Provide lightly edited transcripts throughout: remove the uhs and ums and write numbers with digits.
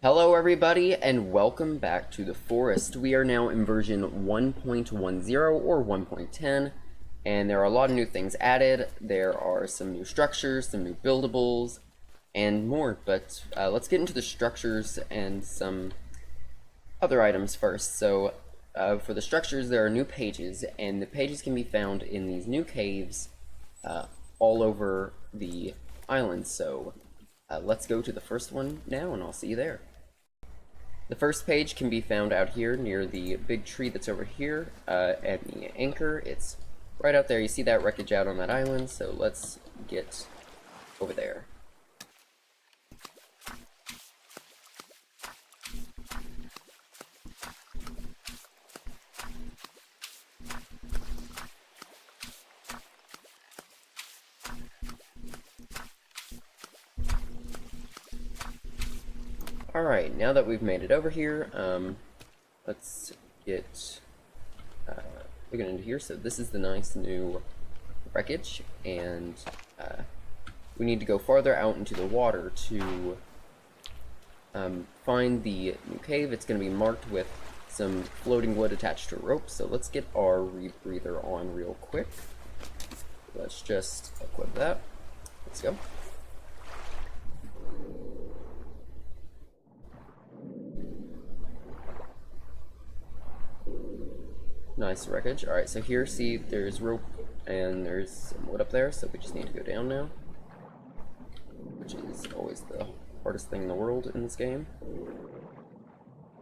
Hello everybody, and welcome back to the forest. We are now in version 1.10 or 1.10, and there are a lot of new things added. There are some new structures, some new buildables, and more, but let's get into the structures and some other items first. So for the structures, there are new pages, and the pages can be found in these new caves all over the island. So let's go to the first one now, and I'll see you there. The first page can be found out here near the big tree that's over here at the anchor. It's right out there. You see that wreckage out on that island, so let's get over there. Alright, now that we've made it over here, let's get looking into here. So this is the nice new wreckage, and we need to go farther out into the water to find the new cave. It's going to be marked with some floating wood attached to a rope, so let's get our rebreather on real quick. Let's just equip that. Let's go. Nice wreckage. Alright, so here, see, there's rope and there's some wood up there, so we just need to go down now. Which is always the hardest thing in the world in this game.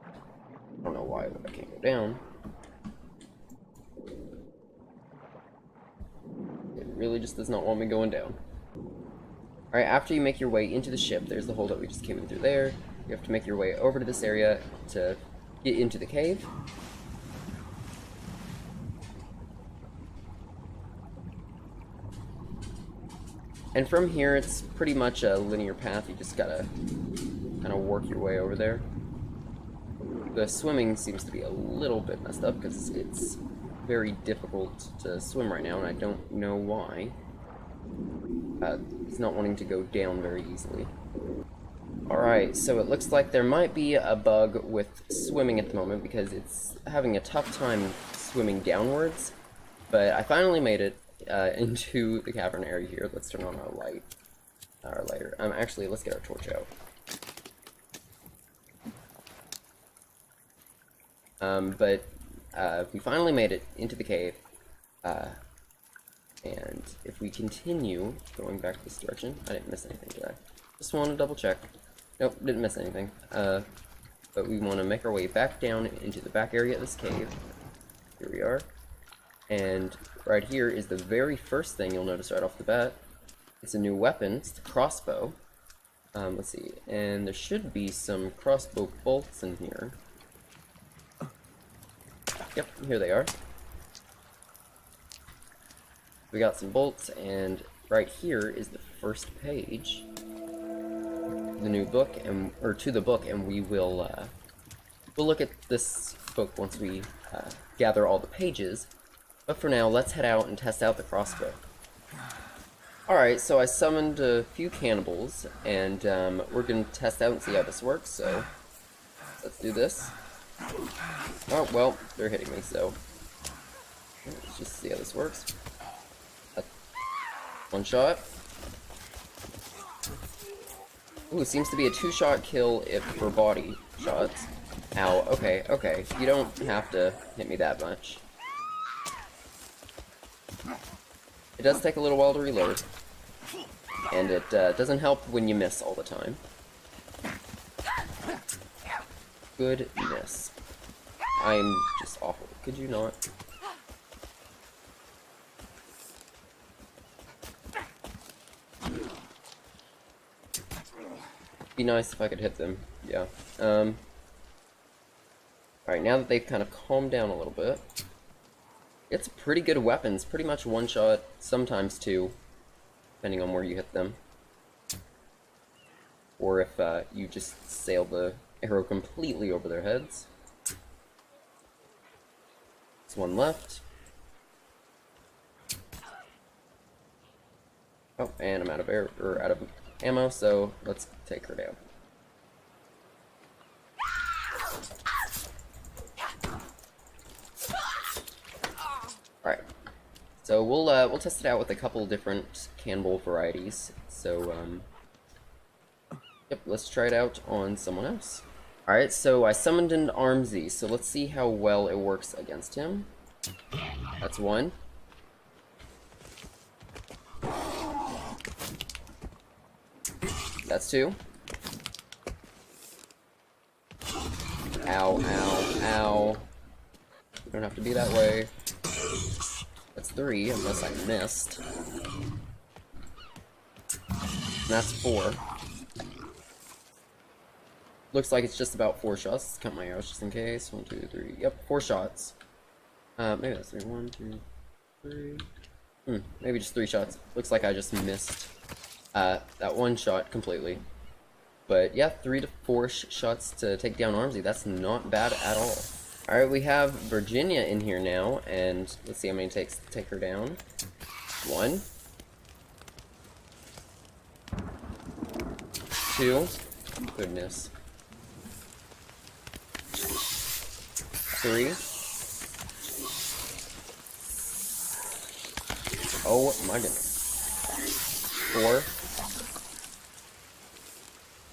I don't know why, but I can't go down. It really just does not want me going down. Alright, after you make your way into the ship, there's the hole that we just came in through there. You have to make your way over to this area to get into the cave. And from here, it's pretty much a linear path. You just gotta kind of work your way over there. The swimming seems to be a little bit messed up because it's very difficult to swim right now, and I don't know why. It's not wanting to go down very easily. Alright, so it looks like there might be a bug with swimming at the moment because it's having a tough time swimming downwards. But I finally made it into the cavern area here. Let's turn on our lighter. Actually, let's get our torch out. But we finally made it into the cave, and if we continue going back this direction, I didn't miss anything, did I? Just want to double check. Nope, didn't miss anything. But we want to make our way back down into the back area of this cave. Here we are. And right here is the very first thing you'll notice right off the bat. It's a new weapon. It's the crossbow. Let's see. And there should be some crossbow bolts in here. Yep, here they are. We got some bolts, and right here is the first page. The new book, or to the book, and we'll look at this book once we gather all the pages. But for now, let's head out and test out the crossbow. Alright, so I summoned a few cannibals, and we're going to test out and see how this works, so let's do this. Oh, well, they're hitting me, so let's just see how this works. One shot. Ooh, it seems to be a two-shot kill if for body shots. Ow, okay, okay. You don't have to hit me that much. It does take a little while to reload, and it doesn't help when you miss all the time. Goodness. I'm just awful. Could you not? Be nice if I could hit them. Yeah. Alright, now that they've kind of calmed down a little bit, it's pretty good weapons, pretty much one shot, sometimes two, depending on where you hit them. Or if you just sail the arrow completely over their heads. There's one left. Oh, and I'm out of ammo, so let's take her down. So we'll test it out with a couple different cannonball varieties. So yep, let's try it out on someone else. Alright, so I summoned an Armsy, so let's see how well it works against him. That's one. That's two. Ow, ow, ow. You don't have to be that way. That's three, unless I missed. And that's four. Looks like it's just about 4 shots. Let's count my arrows just in case. 1, 2, 3. Yep, 4 shots. Maybe that's 3. 1, 2, 3. Maybe just 3 shots. Looks like I just missed that one shot completely. But yeah, 3 to 4 shots to take down Armsy. That's not bad at all. Alright, we have Virginia in here now, and let's see how many takes to take her down. 1. 2. Goodness. 3. Oh my goodness. 4.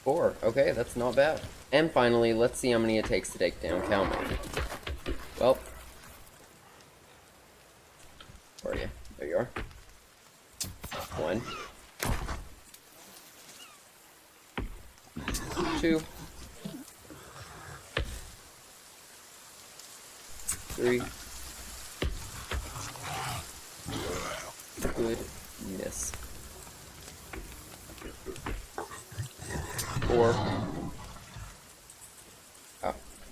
4. Okay, that's not bad. And finally, let's see how many it takes to take down Cowman. Well, where are you? There you are. 1. 2. 3. Goodness. 4.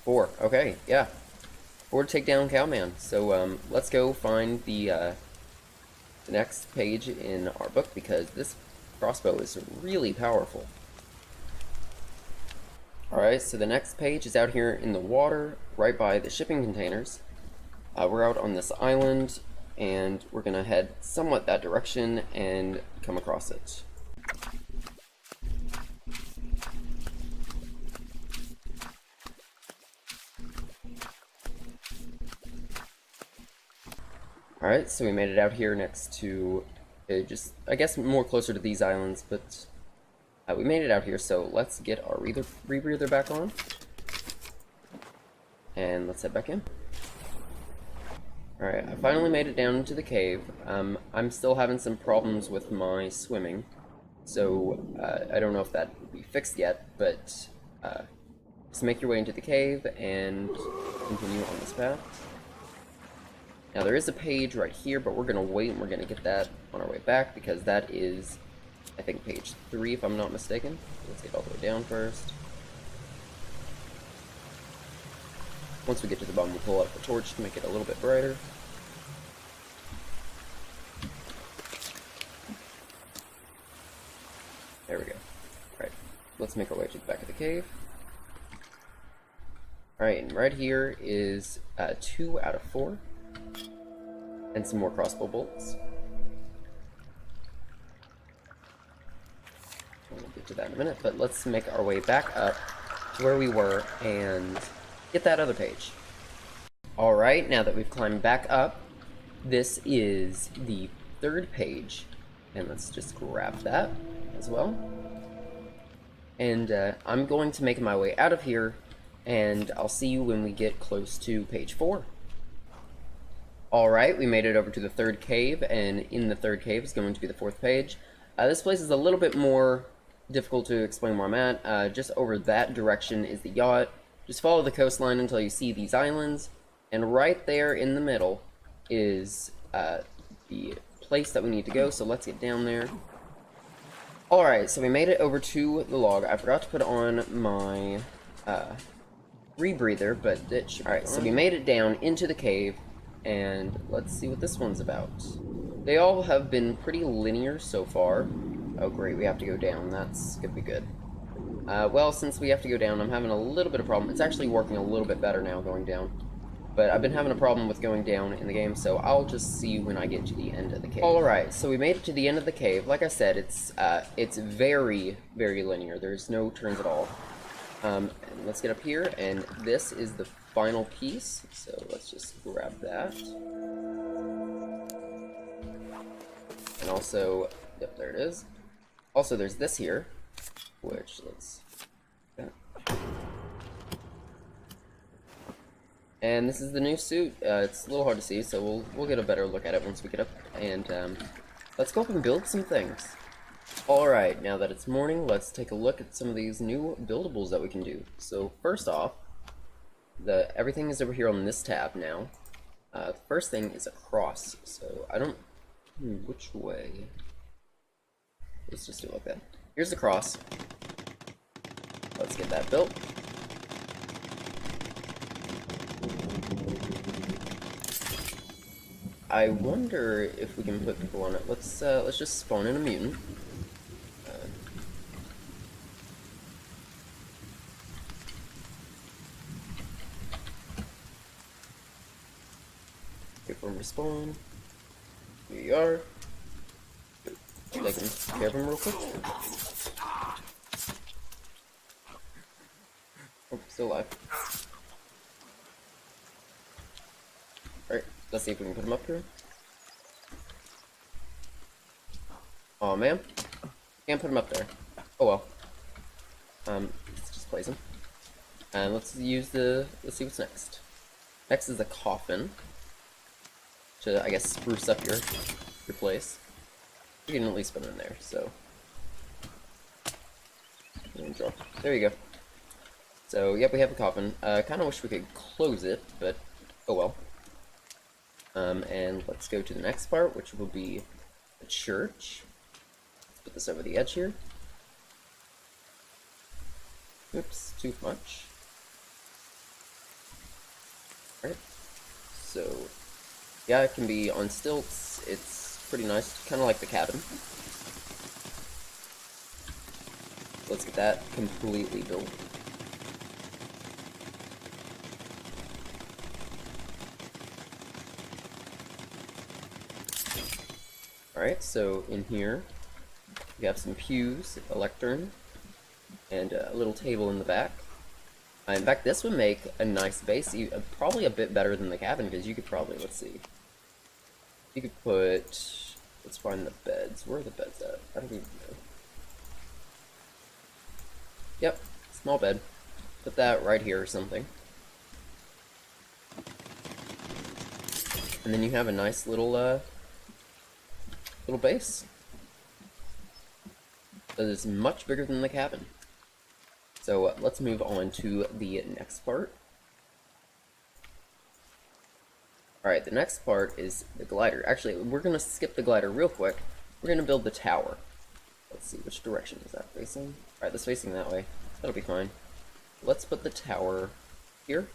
4. Okay, yeah. 4 to take down Cowman. So let's go find the next page in our book, because this crossbow is really powerful. Alright, so the next page is out here in the water, right by the shipping containers. We're out on this island, and we're gonna head somewhat that direction and come across it. Alright, so we made it out here next to, just, I guess, more closer to these islands, but we made it out here, so let's get our rebreather back on. And let's head back in. Alright, I finally made it down into the cave. I'm still having some problems with my swimming, so I don't know if that will be fixed yet, but just make your way into the cave and continue on this path. Now there is a page right here, but we're going to wait and we're going to get that on our way back, because that is, I think, page 3 if I'm not mistaken. Let's get all the way down first. Once we get to the bottom, we'll pull out the torch to make it a little bit brighter. There we go. Alright, let's make our way to the back of the cave. Alright, and right here is 2 out of 4. And some more crossbow bolts. We'll get to that in a minute, but let's make our way back up to where we were and get that other page. Alright, now that we've climbed back up, this is the 3rd page, and let's just grab that as well. And I'm going to make my way out of here, and I'll see you when we get close to page 4. Alright, we made it over to the 3rd cave, and in the 3rd cave is going to be the 4th page. This place is a little bit more difficult to explain where I'm at. Just over that direction is the yacht. Just follow the coastline until you see these islands, and right there in the middle is the place that we need to go, so let's get down there. Alright, so we made it over to the log. I forgot to put on my rebreather, but it should. Alright, so we made it down into the cave, and let's see what this one's about. They all have been pretty linear so far. Oh great, we have to go down. That's gonna be good. Well, since we have to go down, I'm having a little bit of problem. It's actually working a little bit better now going down. But I've been having a problem with going down in the game, so I'll just see you when I get to the end of the cave. Alright, so we made it to the end of the cave. Like I said, it's very, very linear. There's no turns at all. And let's get up here, and this is the final piece, so let's just grab that. And also, yep, there it is. Also, there's this here, which let's. Yeah. And this is the new suit. It's a little hard to see, so we'll get a better look at it once we get up. And let's go up and build some things. Alright, now that it's morning, let's take a look at some of these new buildables that we can do. So first off, everything is over here on this tab now. The first thing is a cross. So I don't... which way? Let's just do it like that. Here's the cross. Let's get that built. I wonder if we can put people on it. Let's just spawn in a mutant. Wait for him to spawn. Here you are. Taking care of him real quick. Oh, still alive. Alright, let's see if we can put him up here. Oh man. Can't put him up there. Oh well. Let's just place him. And let's see what's next. Next is a coffin. To, I guess, spruce up your place. You can at least put him in there, so. There you go. So, yep, we have the coffin. Kind of wish we could close it, but oh well. And let's go to the next part, which will be the church. Let's put this over the edge here. Oops, too much. Alright. So, yeah, it can be on stilts. It's pretty nice, kind of like the cabin. Let's get that completely built. Alright, so in here, we have some pews, a lectern, and a little table in the back. In fact, this would make a nice base, probably a bit better than the cabin, because you could probably, let's see, you could put, let's find the beds. Where are the beds at? I don't even know. Yep, small bed. Put that right here or something. And then you have a nice little base that is much bigger than the cabin. So let's move on to the next part. Alright, the next part is the glider. Actually, we're going to skip the glider real quick. We're going to build the tower. Let's see, which direction is that facing? Alright, that's facing that way. That'll be fine. Let's put the tower here.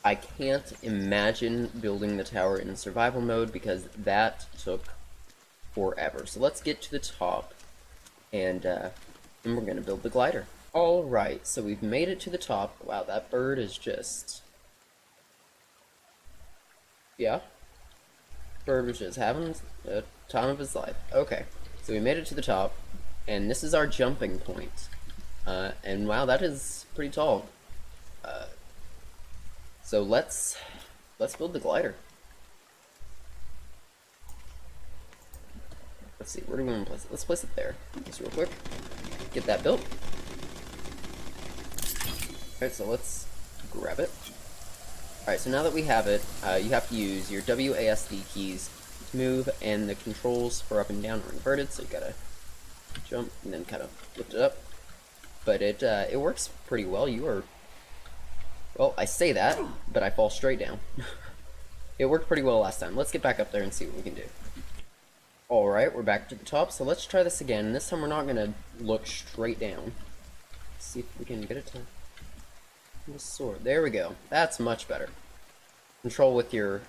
I can't imagine building the tower in survival mode because that took forever. So let's get to the top, and then we're going to build the glider. Alright, so we've made it to the top. Wow, that bird is just... yeah. Bird was just having the time of his life. Okay, so we made it to the top, and this is our jumping point. And wow, that is pretty tall. So let's build the glider. Let's see, where do we want to place it? Let's place it there, just real quick. Get that built. Alright, so let's grab it. Alright, so now that we have it, you have to use your WASD keys to move, and the controls for up and down are inverted, so you gotta jump and then kind of lift it up. But it works pretty well. You are... well, I say that, but I fall straight down. It worked pretty well last time. Let's get back up there and see what we can do. Alright, we're back to the top, so let's try this again. This time we're not going to look straight down. Let's see if we can get it to... the sword. There we go. That's much better. Control with your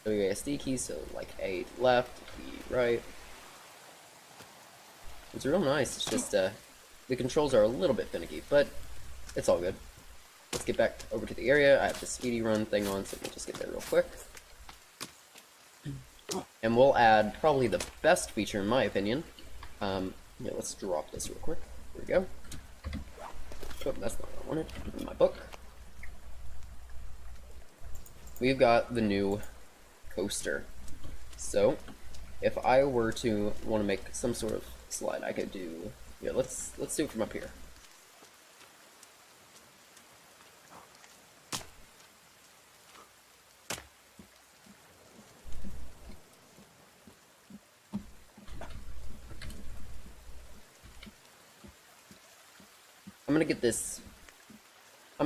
WASD keys, so like A left, B right. It's real nice. It's just, the controls are a little bit finicky, but It's all good. Let's get back over to the area. I have the speedy run thing on, so we'll just get there real quick. And we'll add probably the best feature in my opinion. Yeah, let's drop this real quick. There we go. Oh, that's not what I wanted. In my book. We've got the new coaster. So, if I were to want to make some sort of slide, I could do. Yeah, let's do it from up here. I'm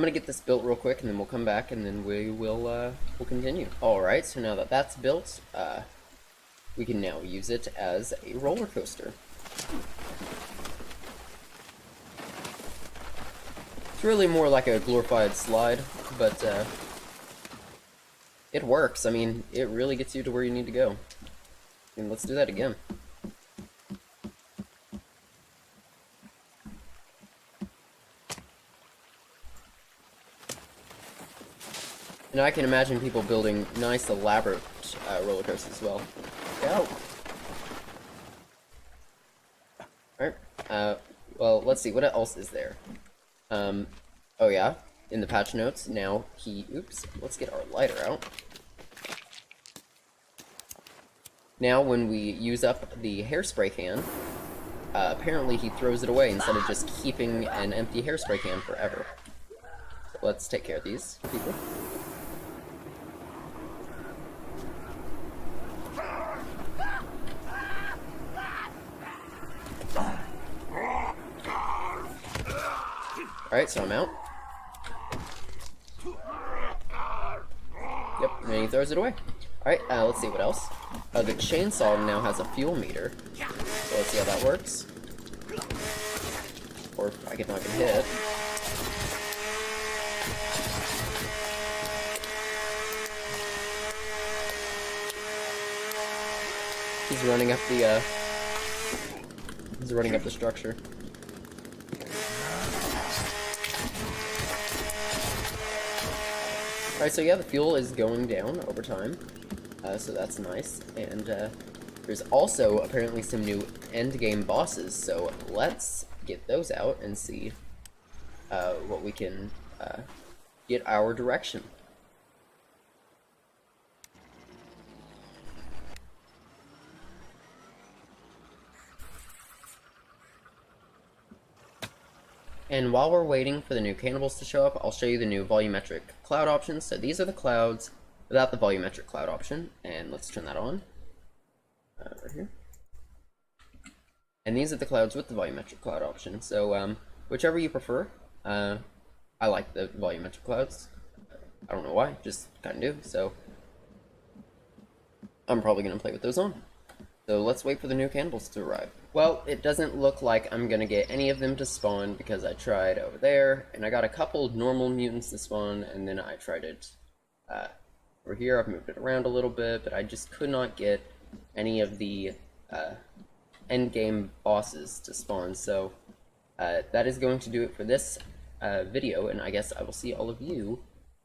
gonna get this built real quick, and then we'll come back, and then we'll continue. All right. So now that that's built, we can now use it as a roller coaster. It's really more like a glorified slide, but it works. I mean, it really gets you to where you need to go. And let's do that again. And I can imagine people building nice, elaborate roller coasters as well. Go! Alright, well, let's see, what else is there? Oh yeah, in the patch notes, now oops, let's get our lighter out. Now when we use up the hairspray can, apparently he throws it away instead of just keeping an empty hairspray can forever. So let's take care of these people. Alright, so I'm out. Yep, and then he throws it away. Alright, let's see what else. The chainsaw now has a fuel meter. So let's see how that works. Or if I can not get hit. He's running up the structure. Alright, so yeah, the fuel is going down over time, so that's nice, and there's also apparently some new endgame bosses, so let's get those out and see what we can get our direction. And while we're waiting for the new cannibals to show up, I'll show you the new volumetric cloud options. So these are the clouds without the volumetric cloud option, and let's turn that on right here. And these are the clouds with the volumetric cloud option. So whichever you prefer. I like the volumetric clouds. I don't know why, just kind of do. So I'm probably going to play with those on. So let's wait for the new cannibals to arrive. Well, it doesn't look like I'm going to get any of them to spawn because I tried over there, and I got a couple normal mutants to spawn, and then I tried it over here. I've moved it around a little bit, but I just could not get any of the endgame bosses to spawn. So that is going to do it for this video, and I guess I will see all of you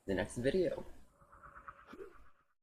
in the next video.